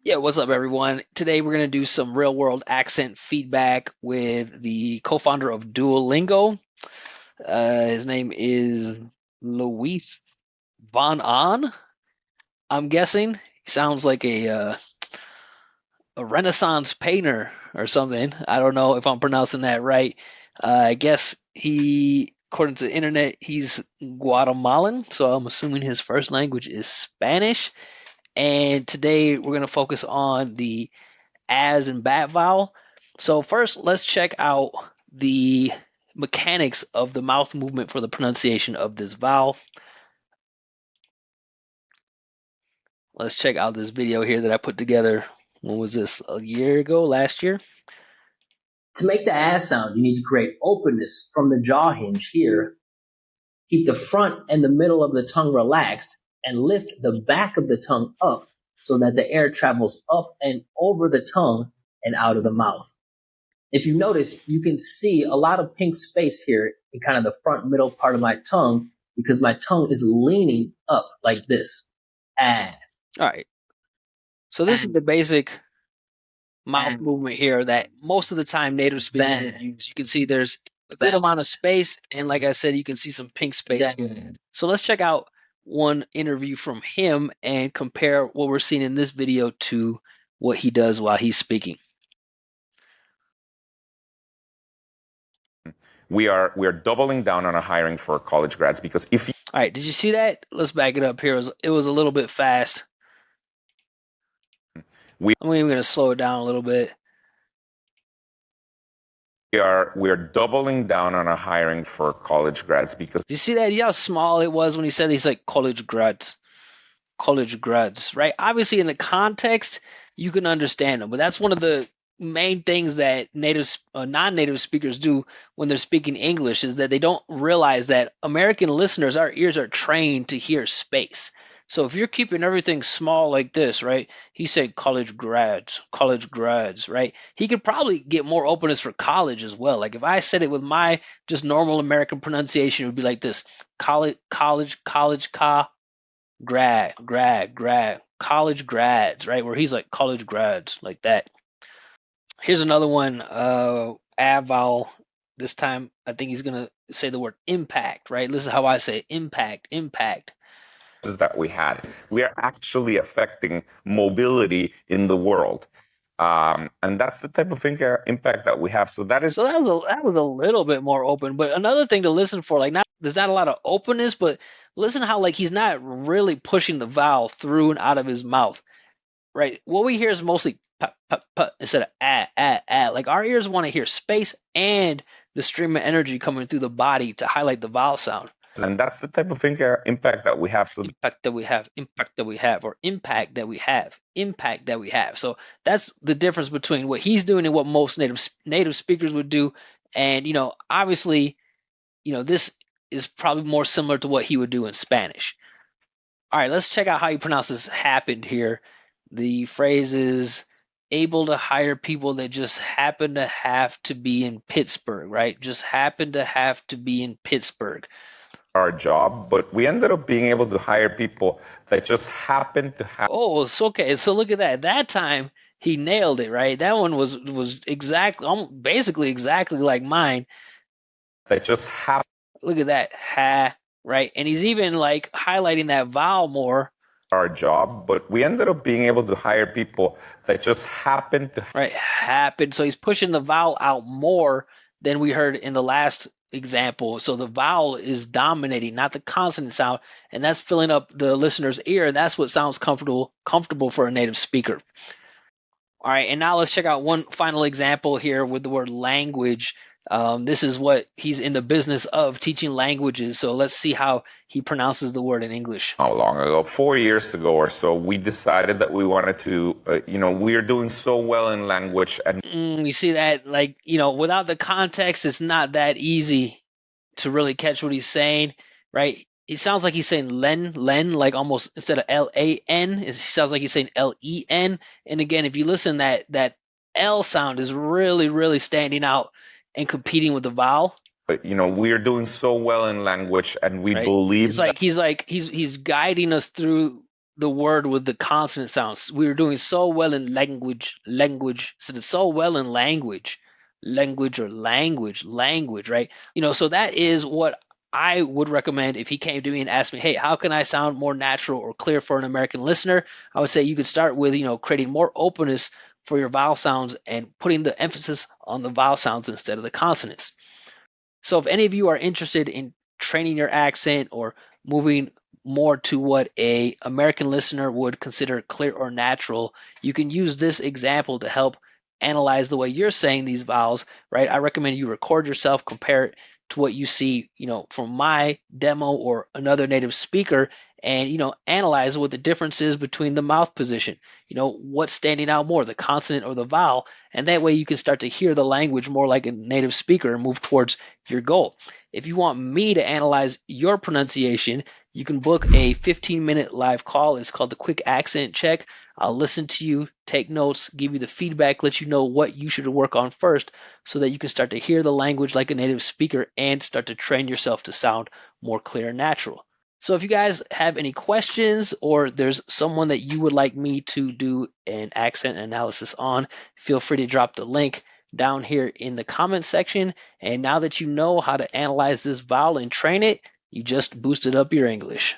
Yeah, what's up, everyone? Today we're going to do some real world accent feedback with the co founder of Duolingo. His name is Luis Von An, I'm guessing. He sounds like a Renaissance painter or something. I don't know if I'm pronouncing that right. I guess according to the internet, he's Guatemalan, so I'm assuming his first language is Spanish. And today we're going to focus on the as and bat vowel. So first, let's check out the mechanics of the mouth movement for the pronunciation of this vowel. Let's check out this video here that I put together. When was this? A year ago, last year? To make the as sound, you need to create openness from the jaw hinge here. Keep the front and the middle of the tongue relaxed and lift the back of the tongue up so that the air travels up and over the tongue and out of the mouth. If you notice, you can see a lot of pink space here in kind of the front middle part of my tongue because my tongue is leaning up like this. Ah. All right. So this is the basic mouth movement here that most of the time native speakers would use. You can see there's a good amount of space, and like I said, you can see some pink space. So let's check out one interview from him and compare what we're seeing in this video to what he does while he's speaking. We are doubling down on our hiring for college grads because if you All right, did you see that? Let's back it up here. It was a little bit fast. I'm even going to slow it down a little bit. we are doubling down on our hiring for college grads because Did you see that? You know how small it was when he said he's like college grads, right? Obviously, in the context, you can understand them, but that's one of the main things that non-native speakers do when they're speaking English is that they don't realize that American listeners, our ears are trained to hear space. So if you're keeping everything small like this, right? He said college grads, right? He could probably get more openness for college as well. Like if I said it with my just normal American pronunciation, it would be like this: college, grad, college grads, right? Where he's like college grads, like that. Here's another one, vowel. This time, I think he's gonna say the word impact, right? Listen how I say impact. that we are actually affecting mobility in the world, and that's the type of impact that we have. So that was a little bit more open. But another thing to listen for, like, there's not a lot of openness, but listen how like he's not really pushing the vowel through and out of his mouth. Right. What we hear is mostly instead of ah. Like our ears want to hear space and the stream of energy coming through the body to highlight the vowel sound. And that's the type of impact that we have. So impact that we have. So that's the difference between what he's doing and what most native speakers would do. And obviously, this is probably more similar to what he would do in Spanish. All right, let's check out how he pronounces happened here. The phrase is able to hire people that just happen to have to be in Pittsburgh, right? Just happen to have to be in Pittsburgh. Our job, but we ended up being able to hire people that just happen to have. Oh, it's okay. So look at that. That time he nailed it, right? That one was basically exactly like mine. That just happen. Look at that, right? And he's even like highlighting that vowel more. Our job, but we ended up being able to hire people that just happen to. Right, happen. So he's pushing the vowel out more than we heard in the last example. So the vowel is dominating, not the consonant sound, and that's filling up the listener's ear, and that's what sounds comfortable for a native speaker. All right, and now let's check out one final example here with the word language. This is what he's in the business of, teaching languages. So let's see how he pronounces the word in English. How long ago? 4 years ago or so, we decided that we wanted to, we are doing so well in language. And you see that, like, without the context, it's not that easy to really catch what he's saying, right? It sounds like he's saying len, like almost instead of L-A-N, he sounds like he's saying L-E-N. And again, if you listen, that L sound is really, really standing out and competing with the vowel. But we are doing so well in language, and we believe he's guiding us through the word with the consonant sounds. We were doing so well in so did so well in language or language, right? So that is what I would recommend if he came to me and asked me, hey, how can I sound more natural or clear for an American listener? I would say you could start with, creating more openness for your vowel sounds and putting the emphasis on the vowel sounds instead of the consonants. So if any of you are interested in training your accent or moving more to what a American listener would consider clear or natural, you can use this example to help analyze the way you're saying these vowels, right? I recommend you record yourself, compare it to what you see, from my demo or another native speaker, and analyze what the difference is between the mouth position. What's standing out more, the consonant or the vowel, and that way you can start to hear the language more like a native speaker and move towards your goal. If you want me to analyze your pronunciation, you can book a 15-minute live call. It's called the Quick Accent Check. I'll listen to you, take notes, give you the feedback, let you know what you should work on first so that you can start to hear the language like a native speaker and start to train yourself to sound more clear and natural. So if you guys have any questions or there's someone that you would like me to do an accent analysis on, feel free to drop the link down here in the comment section. And now that you know how to analyze this vowel and train it, you just boosted up your English.